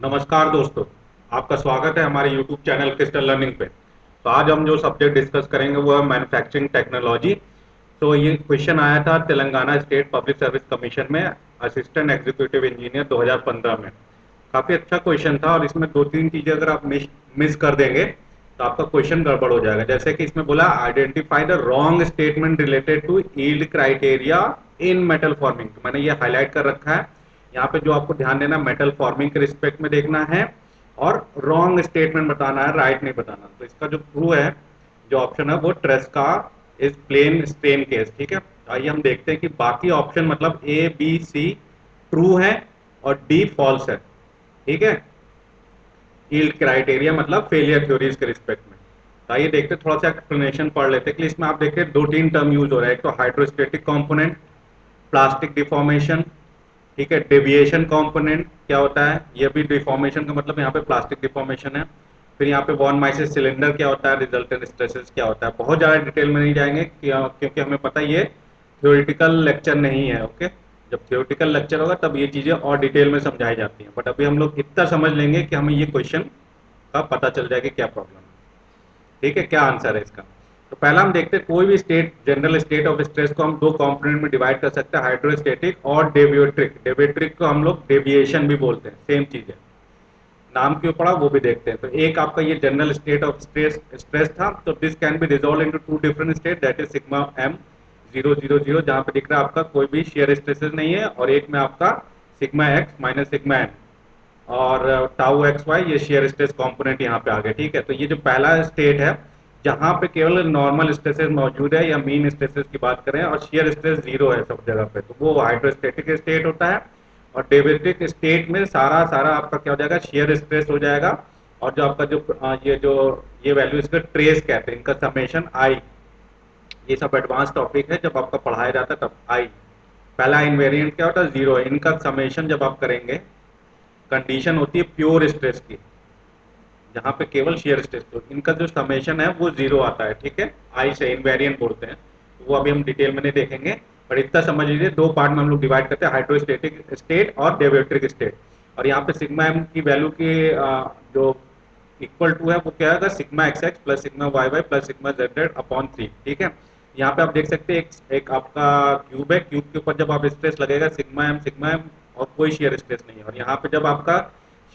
नमस्कार दोस्तों, आपका स्वागत है हमारे YouTube चैनल क्रिस्टल लर्निंग पे। तो आज हम जो सब्जेक्ट डिस्कस करेंगे वो है मैन्युफैक्चरिंग टेक्नोलॉजी। तो ये क्वेश्चन आया था Telangana state public service commission में, असिस्टेंट एग्जीक्यूटिव इंजीनियर 2015 में। काफ़ी अच्छा क्वेश्चन था और इसमें दो तीन चीज़ें अगर आप मिस कर देंगे तो आपका क्वेश्चन गड़बड़ हो जाएगा। जैसे कि इसमें बोला identify the wrong statement related to yield criteria in metal forming. तो मैंने ये हाईलाइट कर रखा है। यहाँ पे जो आपको ध्यान देना, मेटल फॉर्मिंग के रिस्पेक्ट में देखना है और रॉन्ग स्टेटमेंट बताना है, राइट नहीं बताना। तो इसका जो ट्रू है, जो ऑप्शन है वो ट्रेस का इज प्लेन स्ट्रेन केस। ठीक है, आइए हम देखते हैं कि बाकी ऑप्शन मतलब ए बी सी ट्रू है और डी फॉल्स है। ठीक है, यील्ड क्राइटेरिया मतलब फेलियर थ्योरीज के रिस्पेक्ट में। तो आइए देखते हैं, थोड़ा सा एक्सप्लेनेशन पढ़ लेते हैं कि इसमें आप देखिए दो तीन टर्म यूज हो रहा है। एक तो हाइड्रोस्टेटिक कंपोनेंट, प्लास्टिक डिफॉर्मेशन। ठीक है, डेविएशन कंपोनेंट क्या होता है, ये भी डिफॉर्मेशन का मतलब यहाँ पे प्लास्टिक डिफॉर्मेशन है। फिर यहाँ पे वॉन माइसिस सिलेंडर क्या होता है, रिजल्टेंट स्ट्रेसेस क्या होता है। बहुत ज़्यादा डिटेल में नहीं जाएंगे क्योंकि हमें पता है ये थ्योरेटिकल लेक्चर नहीं है। ओके, जब थ्योरेटिकल लेक्चर होगा तब ये चीज़ें और डिटेल में समझाई जाती हैं, बट अभी हम लोग इतना समझ लेंगे कि हमें ये क्वेश्चन का पता चल जाएगा क्या प्रॉब्लम है। ठीक है, क्या आंसर है इसका। तो पहला हम देखते हैं, कोई भी state general state of stress को हम दो कंपोनेंट में डिवाइड कर सकते हैं, हाइड्रोस्टेटिक और डेविएट्रिक। डेविएट्रिक को हम लोग डेविएशन भी बोलते हैं, सेम चीज है, नाम क्यों पड़ा वो भी देखते हैं। तो एक आपका ये general state of stress stress था, तो this can be resolve into two different state, that is sigma M 000, जहां पे दिख रहा है आपका कोई भी शेयर स्ट्रेसेस नहीं है, और एक में आपका sigma X minus sigma M और टाउ एक्स वाई, ये शेयर स्ट्रेस कंपोनेंट यहाँ पे आ गए। ठीक है, तो ये जो पहला स्टेट है जहाँ पे केवल नॉर्मल स्ट्रेसेस मौजूद है या मीन स्ट्रेसेस की बात करें और शेयर स्ट्रेस जीरो है सब जगह पे, तो वो हाइड्रोस्टेटिक स्टेट होता है। और डेविएट्रिक स्टेट में सारा सारा आपका क्या हो जाएगा, शेयर स्ट्रेस हो जाएगा। और जो आपका ये वैल्यू इसका ट्रेस कहते हैं, इनका समेशन आई। ये सब एडवांस टॉपिक है, जब आपका पढ़ाया जाता है तब आई। पहला इनवेरिएंट क्या होता है, जीरो है। इनका समेशन जब आप करेंगे, कंडीशन होती है प्योर स्ट्रेस की, जहाँ पे केवल शेयर स्ट्रेस, तो इनका जो समेशन है वो जीरो आता है। ठीक है, आई से इनवेरिएंट बोलते हैं, तो वो अभी हम डिटेल में नहीं देखेंगे। पर इतना समझ लीजिए, दो पार्ट में हम लोग डिवाइड करते हैं, हाइड्रोस्टेटिक स्टेट और डेविएट्रिक स्टेट। और यहाँ पे सिग्मा एम की वैल्यू की जो इक्वल टू है वो क्या है, sigma X X plus sigma Y Y plus sigma Z Z upon 3। ठीक है, यहाँ पे आप देख सकते हैं एक आपका क्यूब है, क्यूब के ऊपर जब आप स्ट्रेस लगेगा सिग्मा एम और कोई शेयर स्ट्रेस नहीं है। और यहाँ पे जब आपका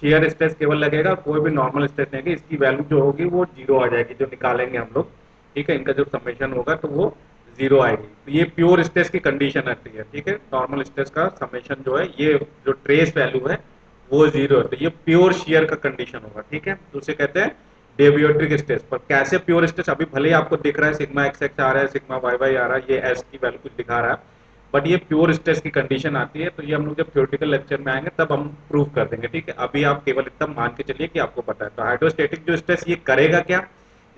शेयर स्ट्रेस केवल लगेगा, कोई भी नॉर्मल स्ट्रेस नहीं है, इसकी वैल्यू जो होगी वो जीरो आ जाएगी, जो निकालेंगे हम लोग। ठीक है, इनका जो समेशन होगा तो वो जीरो आएगी। तो ये प्योर स्ट्रेस की कंडीशन आती है। ठीक है, नॉर्मल स्ट्रेस का समेशन जो है, ये जो ट्रेस वैल्यू है वो जीरो है, तो ये प्योर शेयर का कंडीशन होगा। ठीक है, तो उसे कहते हैं डेविएट्रिक स्ट्रेस। पर कैसे प्योर स्ट्रेस, अभी भले ही आपको दिख रहा है सिग्मा एक्स एक्स आ रहा है, सिग्मा वाई वाई आ रहा है, ये एस की वैल्यू कुछ दिखा रहा है, बट ये प्योर स्ट्रेस की कंडीशन आती है। तो ये हम लोग जब थ्योरेटिकल लेक्चर में आएंगे तब हम प्रूव कर देंगे। ठीक है, अभी आप केवल इतना मान के चलिए कि आपको पता है। तो हाइड्रोस्टेटिक जो स्ट्रेस ये करेगा क्या,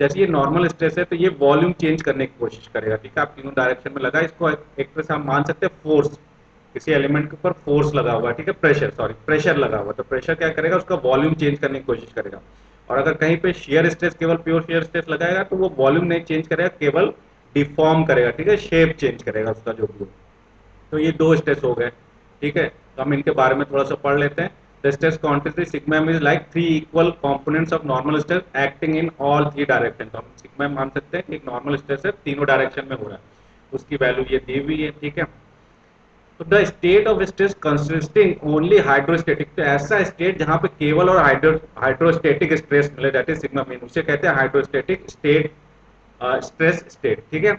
जैसे ये नॉर्मल स्ट्रेस है तो ये वॉल्यूम चेंज करने की कोशिश करेगा। ठीक है, आप तीनों डायरेक्शन में लगा, इसको एक तरह से हम मान सकते हैं फोर्स, किसी एलिमेंट के ऊपर फोर्स लगा हुआ है। ठीक है, प्रेशर लगा हुआ है, तो प्रेशर क्या करेगा, उसका वॉल्यूम चेंज करने की कोशिश करेगा। और अगर कहीं पे शेयर स्ट्रेस, केवल प्योर शेयर स्ट्रेस लगाएगा, तो वो वॉल्यूम नहीं चेंज करेगा, केवल डिफॉर्म करेगा। ठीक है, शेप चेंज करेगा उसका जो भी हो। तो ये दो स्ट्रेस हो गए। ठीक है, तो हम इनके बारे में थोड़ा सा पढ़ लेते हैं। The stress quantity sigma M is like three equal components of normal stress acting in all three direction. तो हम सिग्मा एम मान सकते हैं कि एक नॉर्मल स्ट्रेस है, तीनों डायरेक्शन में हो रहा है, उसकी वैल्यू ये दी हुई है। ठीक है, तो the state of stress consisting only hydrostatic, तो ऐसा स्टेट जहां पे केवल और हाइड्रोस्टेटिक स्ट्रेस मिले, दैट इज सिग्मा मीन, उसे कहते हैं हाइड्रोस्टेटिक स्टेट, स्ट्रेस स्टेट। ठीक है,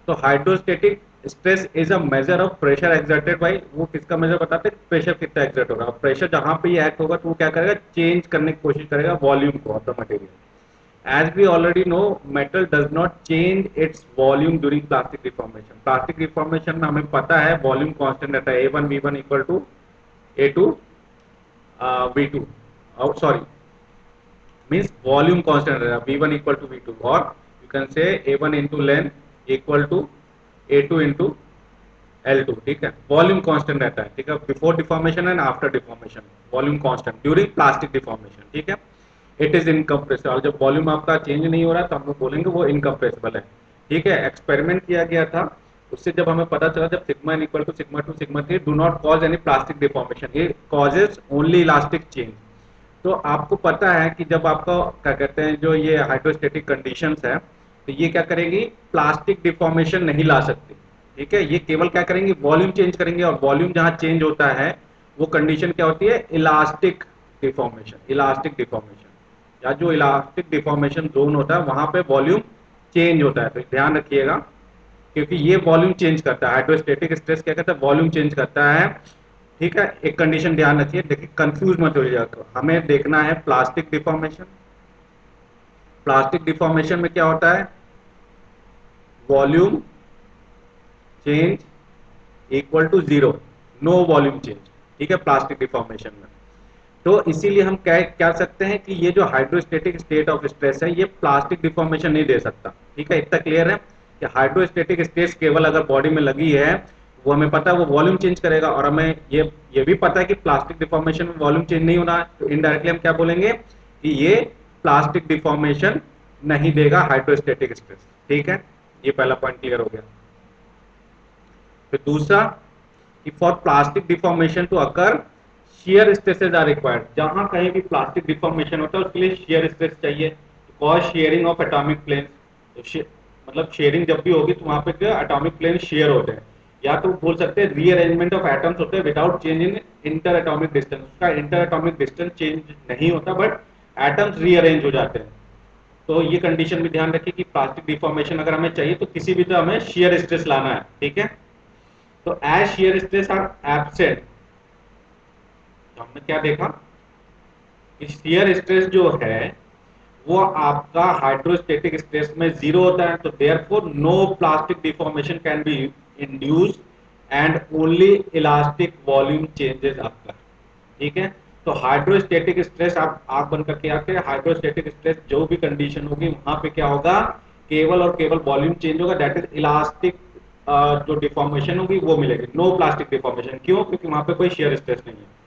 तो hydrostatic stress is a measure of pressure exerted by, वो किसका मेजर बताते हैं, प्रेशर कितना एक्सर्ट हो रहा है। प्रेशर जहां पे ये एक्ट होगा तो वो क्या करेगा, चेंज करने की कोशिश करेगा वॉल्यूम को of the material. As we already know, metal does not change its volume during plastic deformation. Plastic deformation में हमें पता है वॉल्यूम कांस्टेंट रहता है, A1 V1 equal to A2 V2, और सॉरी मीन्स वॉल्यूम कांस्टेंट रहेगा, V1 equal to V2, और you can say A1 into length equal to A2 into L2। ठीक है, वॉल्यूम कांस्टेंट रहता है। ठीक है, before deformation and after deformation volume constant, during plastic deformation. ठीक है, इट इज इनकम्प्रेसिबल, और जब वॉल्यूम आपका चेंज नहीं हो रहा तो हम लोग बोलेंगे वो इनकम्प्रेसिबल है। ठीक है, एक्सपेरिमेंट किया गया था, उससे जब हमें पता चला, जब sigma N equal to sigma 2 sigma 3 do not cause any plastic deformation, ये कॉजेज ओनली इलास्टिक चेंज। तो आपको पता है कि जब आपका क्या कहते हैं जो ये हाइड्रोस्टेटिक कंडीशंस है, तो ये क्या करेगी, प्लास्टिक डिफॉर्मेशन नहीं ला सकती। ठीक है, ये केवल क्या करेंगे, वॉल्यूम चेंज करेंगे, और वॉल्यूम जहां चेंज होता है वो कंडीशन क्या होती है, इलास्टिक डिफॉर्मेशन। इलास्टिक डिफॉर्मेशन या जो इलास्टिक डिफॉर्मेशन जोन होता है वहां पे वॉल्यूम चेंज होता है। तो ध्यान रखिएगा, क्योंकि ये वॉल्यूम चेंज करता है, हाइड्रोस्टेटिक स्ट्रेस क्या कहता है, वॉल्यूम चेंज करता है। ठीक है, एक कंडीशन ध्यान रखिए, देखिए कंफ्यूज मत हो जाएगा, हमें देखना है प्लास्टिक डिफॉर्मेशन। प्लास्टिक डिफॉर्मेशन में क्या होता है, volume change equal to zero, no volume change. ठीक है, प्लास्टिक डिफॉर्मेशन में। तो इसीलिए हम कह कह सकते हैं कि ये जो हाइड्रोस्टेटिक स्टेट ऑफ स्ट्रेस है ये प्लास्टिक डिफॉर्मेशन नहीं दे सकता। ठीक है, इतना क्लियर है कि हाइड्रोस्टेटिक स्ट्रेस केवल अगर बॉडी में लगी है, वो हमें पता है वो वॉल्यूम चेंज करेगा, और हमें ये भी पता है कि प्लास्टिक डिफॉर्मेशन में वॉल्यूम चेंज नहीं होना है। तो इनडायरेक्टली हम क्या बोलेंगे कि ये प्लास्टिक डिफॉर्मेशन नहीं देगा हाइड्रोस्टेटिक स्ट्रेस। ठीक है, ये पहला पॉइंट क्लियर हो गया। फिर दूसरा कि for plastic deformation to occur shear stresses are required. जहां कहीं भी प्लास्टिक डिफॉर्मेशन होता है उसके लिए शेयर स्ट्रेस चाहिए, cause shearing of atomic plane. तो मतलब शेयरिंग जब भी होगी तो वहां पे क्या एटॉमिक प्लेन शेयर होते हैं, या तो बोल सकते हैं रीअरेंजमेंट ऑफ एटम्स होते हैं without change in inter atomic distance. उसका इंटर एटॉमिक डिस्टेंस चेंज नहीं होता बट एटम्स रीअरेंज हो जाते हैं। तो ये कंडीशन भी ध्यान रखिए कि प्लास्टिक डिफॉर्मेशन अगर हमें चाहिए तो किसी भी तरह हमें शेयर स्ट्रेस लाना है। ठीक है, तो as shear stress are absent, तो हमने क्या देखा कि शेयर स्ट्रेस जो है वो आपका हाइड्रोस्टेटिक स्ट्रेस में जीरो होता है, तो therefore no plastic deformation can be induced and only elastic volume changes occur. ठीक है, तो हाइड्रोस्टेटिक स्ट्रेस आप बन करके आते हैं, हाइड्रोस्टेटिक स्ट्रेस जो भी कंडीशन होगी वहां पे क्या होगा, केवल और केवल वॉल्यूम चेंज होगा, दैट इज इलास्टिक जो डिफॉर्मेशन होगी वो मिलेगी, नो प्लास्टिक डिफॉर्मेशन। क्यों, क्योंकि वहां पे कोई शेयर स्ट्रेस नहीं है।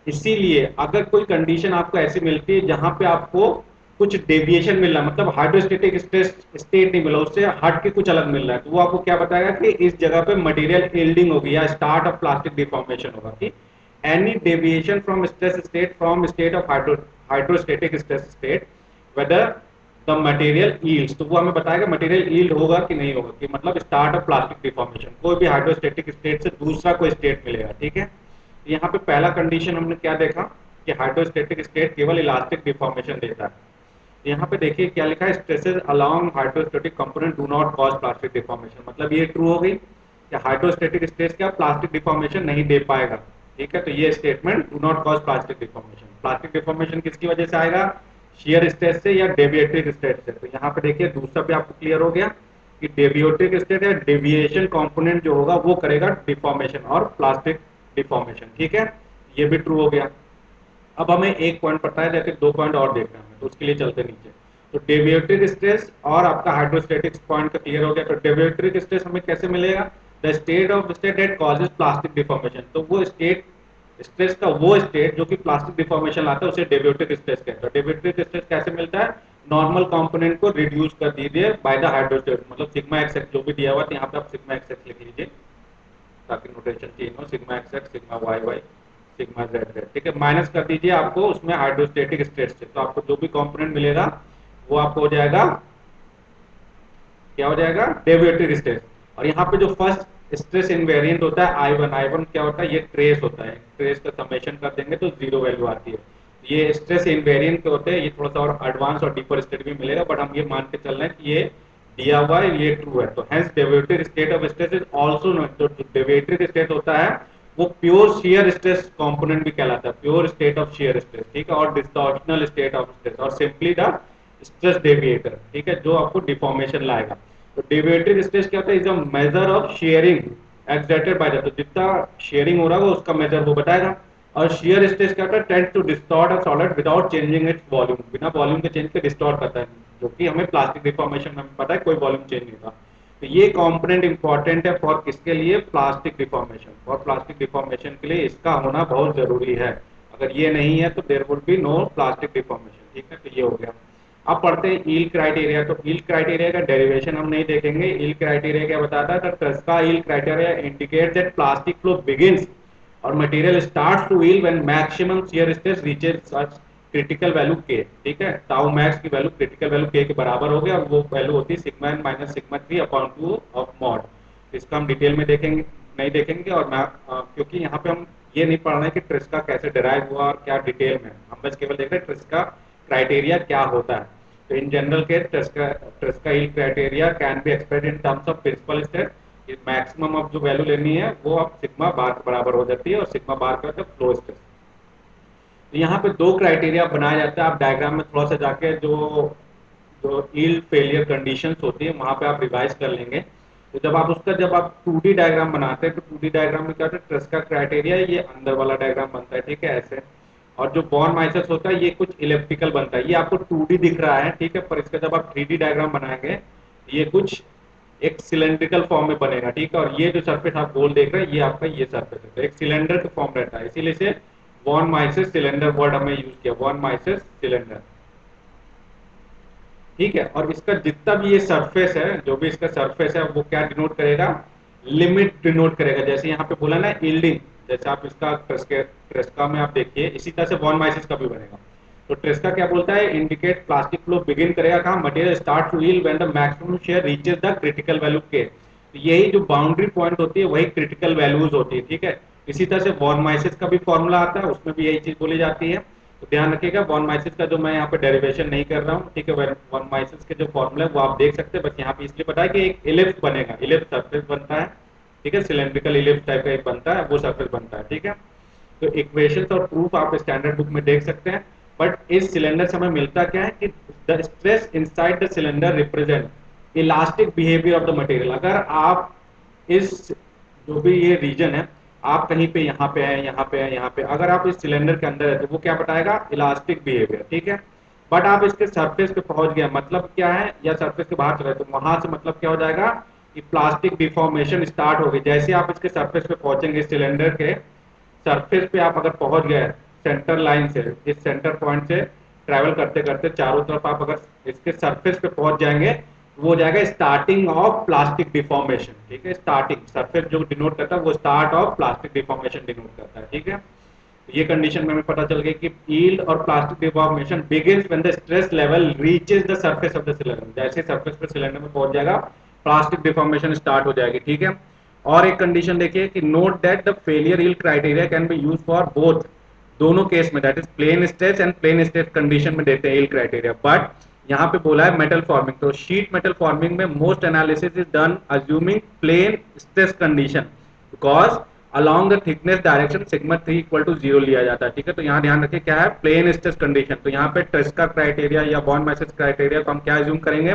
इसीलिए अगर कोई कंडीशन आपको ऐसी मिलती है जहां पे आपको कुछ डेविएशन मिल रहा है, मतलब हाइड्रोस्टेटिक स्ट्रेस स्टेट नहीं मिला, उससे हट के कुछ अलग मिल रहा है, तो वो आपको क्या बताएगा कि इस जगह पे मटेरियल यील्डिंग होगी या स्टार्ट ऑफ प्लास्टिक डिफॉर्मेशन होगा। कि any deviation from stress state from state of hydrostatic stress state whether the material yields, तो वो हमें बताएगा मटेरियल यील्ड होगा कि नहीं होगा, कि मतलब स्टार्ट ऑफ प्लास्टिक डिफॉर्मेशन, कोई भी हाइड्रोस्टेटिक स्टेट से दूसरा कोई स्टेट मिलेगा। ठीक है, यहाँ पे पहला कंडीशन हमने क्या देखा कि हाइड्रोस्टेटिक स्टेट केवल इलास्टिक डिफॉर्मेशन देता है। यहाँ पे देखिए क्या लिखा है, stresses along hydrostatic component do not cause plastic deformation. मतलब ये ट्रू हो गई कि हाइड्रोस्टेटिक स्ट्रेस क्या प्लास्टिक डिफॉर्मेशन नहीं दे पाएगा। ठीक है, तो ये statement do not cause plastic deformation. Plastic deformation किसकी वजह से आएगा, शियर स्ट्रेस से या डेविएटिव स्टेट से। तो यहाँ पे देखिए दूसरा भी आपको क्लियर हो गया कि डेविएटिव स्टेट या डेविएशन कंपोनेंट जो होगा वो करेगा डिफॉर्मेशन और प्लास्टिक डिफॉर्मेशन। ठीक है, ये भी ट्रू हो गया। अब हमें एक पॉइंट पता है, जैसे दो पॉइंट और देखना है, तो उसके लिए चलते नीचे। तो डेविएटिव स्ट्रेस और आपका हाइड्रोस्टेटिक पॉइंट का क्लियर हो गया। तो डेविएटिव स्ट्रेस हमें कैसे मिलेगा, the state of state that causes plastic deformation. तो वो स्टेट स्ट्रेस का वो स्टेट जो कि प्लास्टिक डिफॉर्मेशन लाता है उसे डेविएटिव स्ट्रेस कहते हैं। डेविएटिव स्ट्रेस कैसे मिलता है, नॉर्मल कंपोनेंट को रिड्यूस कर दीजिए बाय द हाइड्रोस्टेट, मतलब सिग्मा एक्स जो भी दिया हुआ है यहाँ पे आप सिग्मा एक्स लिख लीजिए ताकि नोटेशन चेंज हो, sigma X sigma Y Y sigma Z Z. ठीक है, माइनस कर दीजिए आपको उसमें हाइड्रोस्टेटिक स्ट्रेस से, तो आपको जो भी कंपोनेंट मिलेगा वो आपको हो जाएगा, क्या हो जाएगा, डेविएटिव स्ट्रेस। और यहाँ पे जो फर्स्ट स्ट्रेस इनवेरिएंट होता है आई वन, आई वन क्या होता है, ये ट्रेस होता है, ट्रेस का समेशन कर देंगे तो जीरो वैल्यू आती है। ये स्ट्रेस इनवेरिएंट के होते हैं, ये थोड़ा सा और एडवांस और डीपर स्टेट भी मिलेगा, बट हम ये मान के चल रहे हैं कि ये दिया हुआ है, ये ट्रू है। तो हेंस डेविएटिव state of stress is also known, जो डेविएटिव स्टेट होता है वो प्योर शियर स्ट्रेस कंपोनेंट भी कहलाता है, pure state of shear stress. ठीक है, और डिस्टॉर्शनल स्टेट ऑफ स्ट्रेस और सिंपली द स्ट्रेस डेविएटर। ठीक है, जो आपको डिफॉर्मेशन लाएगा। तो डेविएटिव स्ट्रेस क्या होता है, is a measure of sharing exerted by the, तो जितना शेयरिंग हो रहा है उसका मेजर वो बताएगा। और शियर स्ट्रेस क्या होता है, tend to distort a solid without changing its volume, बिना वॉल्यूम के चेंज के डिस्टॉर्ट करता है, जो कि हमें प्लास्टिक डिफॉर्मेशन में पता है कोई वॉल्यूम चेंज नहीं था। तो ये कंपोनेंट इंपॉर्टेंट है फॉर किसके लिए, plastic deformation. For plastic deformation के लिए इसका होना बहुत जरूरी है, अगर ये नहीं है तो there would be no plastic deformation. ठीक है, तो ये हो गया। अब पढ़ते हैं ईल्ड क्राइटेरिया। तो ईल्ड क्राइटेरिया का डेरिवेशन हम नहीं देखेंगे। ईल्ड क्राइटेरिया क्या बताता है, the Tresca yield criteria indicate that plastic flow begins और material starts to yield when maximum shear stress reaches such critical value के, ठीक है, टाउ मैक्स की वैल्यू क्रिटिकल वैल्यू के बराबर हो गया, और वो वैल्यू होती है sigma N minus sigma 3 upon 2 of mod. इसका हम डिटेल में देखेंगे, नहीं देखेंगे, और मैं क्योंकि यहाँ पे हम ये नहीं पढ़ रहे हैं कि ट्रिस्का कैसे डिराइव हुआ और क्या डिटेल में, हम बस केवल देख रहे हैं ट्रिस्का क्राइटेरिया क्या होता है। तो in general case Tresca yield criteria can be expressed in terms of principal state. Maximum of जो वैल्यू लेनी है वो अब सिग्मा बार के बराबर हो जाती है, और सिग्मा बार का मतलब फ्लो स्ट्रेस। तो यहाँ पे दो क्राइटेरिया बनाया जाता है, आप डायग्राम में थोड़ा सा जाके जो जो यील्ड फेलियर कंडीशंस होती है वहां पे आप रिवाइज कर लेंगे। तो जब आप 2D डायग्राम बनाते हैं तो 2D डायग्राम में क्या होता है, ट्रस्ट का क्राइटेरिया ये अंदर वाला डायग्राम बनता है, ठीक है, ऐसे। और जो बॉर्न माइसेस होता है ये कुछ इलेप्टिकल बनता है, ये आपको 2D दिख रहा है, ठीक है, पर इसका जब आप 3D डायग्राम बनाएंगे ये कुछ एक सिलेंड्रिकल फॉर्म में बनेगा, ठीक है। और ये जो सरफेस आप गोल देख रहे हैं ये आपका ये सरफेस है, तो एक सिलेंडर का फॉर्म रहता है, इसीलिए से वॉन माइसेस सिलेंडर वर्ड हमें यूज किया, वॉन माइसेस सिलेंडर, ठीक है। और इसका जितना भी ये सरफेस है, जो भी इसका सरफेस है वो क्या डिनोट करेगा, लिमिट डिनोट करेगा। जैसे यहाँ पे बोला ना यील्डिंग, जैसे आप इसका ट्रेस्का में आप देखिए इसी तरह से वॉन माइसिस का भी बनेगा। तो ट्रेस्का क्या बोलता है, इंडिकेट प्लास्टिक फ्लो बिगिन करेगा कहाँ, material start to yield when the maximum shear reaches the critical value के। तो यही जो बाउंड्री पॉइंट होती है वही क्रिटिकल वैल्यूज होती है, ठीक है। इसी तरह से वॉन माइसिस का भी फॉर्मूला आता है, उसमें भी यही चीज बोली जाती है। तो ध्यान रखिएगा वॉन माइसिस का जो मैं यहाँ पे डेरिवेशन नहीं कर रहा हूँ, ठीक है, वॉन माइसिस के जो फॉर्मूला है वो आप देख सकते हैं, बस यहाँ पे इसलिए बताया कि एक इलिप्स बनेगा, इलिप्स सरफेस बनता है, ठीक है, सिलेंड्रिकल इलिप्स टाइप का एक बनता है, वो सरफेस बनता है, ठीक है। तो इक्वेशंस और प्रूफ आप स्टैंडर्ड बुक में देख सकते हैं। बट इस सिलेंडर से हमें मिलता क्या है कि the stress inside the cylinder represent elastic behaviour of the material. अगर आप इस जो भी ये रीजन है, आप कहीं पे यहाँ पे है, यहाँ पे है, यहाँ पे, अगर आप इस सिलेंडर के अंदर है तो वो क्या बताएगा, इलास्टिक बिहेवियर, ठीक है। बट आप इसके सरफेस पे पहुंच गया मतलब क्या है, या सरफेस के बाहर चले तो वहां से मतलब क्या हो जाएगा कि प्लास्टिक डिफॉर्मेशन स्टार्ट हो गई। जैसे आप इसके सरफेस पे पहुंचेंगे, सिलेंडर के सरफेस पे आप अगर पहुंच गए सेंटर लाइन से, इस सेंटर पॉइंट से ट्रैवल करते करते चारों तरफ आप अगर इसके सरफेस पे पहुंच जाएंगे, वो हो जाएगा स्टार्टिंग ऑफ प्लास्टिक डिफॉर्मेशन, ठीक है। स्टार्टिंग सरफेस जो डिनोट करता है वो start of plastic deformation denote करता है, ठीक है। तो ये कंडीशन में हमें पता चल गई कि यील्ड और plastic deformation begins when the stress level reaches the surface of the cylinder. जैसे सरफेस पे सिलेंडर में पहुंच जाएगा प्लास्टिक डिफॉर्मेशन स्टार्ट हो जाएगी, ठीक है। और एक कंडीशन देखिए कि note that the failure yield criteria can be used for both, दोनों केस में, that is plane stress and plane stress condition में देते हैं यील्ड क्राइटेरिया। बट यहाँ पे बोला है मेटल फॉर्मिंग, तो शीट मेटल फॉर्मिंग में most analysis is done assuming plane stress condition, because along the thickness direction sigma 3 equal to 0 लिया जाता है, ठीक है। तो यहाँ ध्यान रखिए क्या है, प्लेन स्ट्रेस कंडीशन। तो यहाँ पे ट्रेस्का क्राइटेरिया या बॉन मैसेज क्राइटेरिया को हम क्या अज्यूम करेंगे,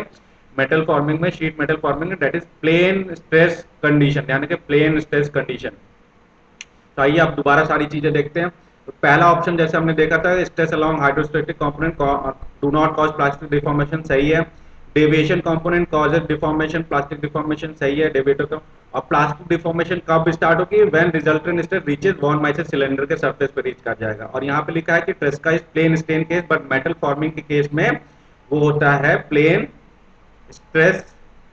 मेटल फॉर्मिंग में, शीट मेटल फॉर्मिंग में, that is plane stress condition, यानी कि प्लेन स्ट्रेस कंडीशन। तो आइए आप दोबारा सारी चीजें देखते हैं। तो पहला ऑप्शन जैसे हमने देखा था, stress along hydrostatic component do not cause plastic deformation, सही है। Deviation component causes deformation, plastic deformation, सही है, डेविएटर का। और प्लास्टिक डिफॉर्मेशन कब स्टार्ट होगी, when resultant stress reaches von Mises cylinder के सरफेस पे रीच कर जाएगा। और यहाँ पे लिखा है कि Tresca is plane strain case, but metal forming के केस में वो होता है plane stress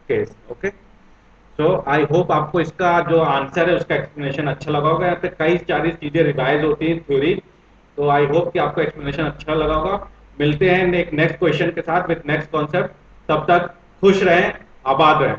case, okay. So I hope आपको इसका जो आंसर है उसका एक्सप्लेनेशन अच्छा लगा होगा। यहाँ पे कई सारी चीजें रिवाइज होती हैं थ्योरी, तो आई होप कि आपको एक्सप्लेनेशन अच्छा लगा होगा। मिलते हैं एक नेक्स्ट क्वेश्चन के साथ विद नेक्स्ट कॉन्सेप्ट, तब तक खुश रहें, आबाद रहें।